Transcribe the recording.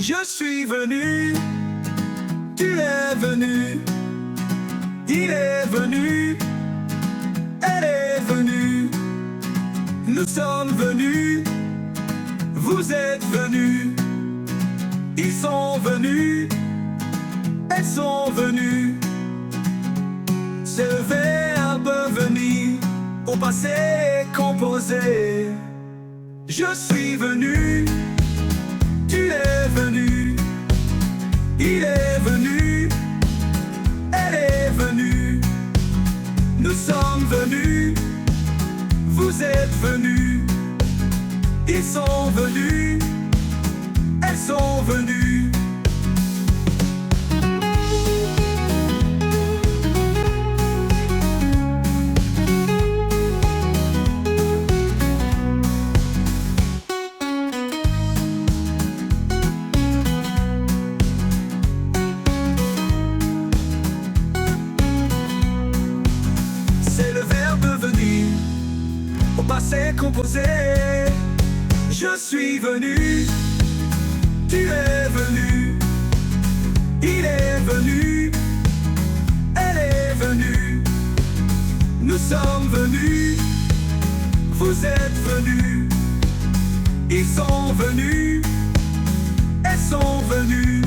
Je suis venu, tu es venu, il est venu, elle est venue, nous sommes venus, vous êtes venus, ils sont venus, elles sont venues. C'est le verbe venir, au passé composé. Je suis venu, tu es venu, il est venu, elle est venue, nous sommes venus, vous êtes venus, ils sont venus, elles sont venues. C'est le verbe venir, au passé composé. Je suis venu, tu es venu, il est venu, elle est venue, nous sommes venus, vous êtes venus, ils sont venus, elles sont venues.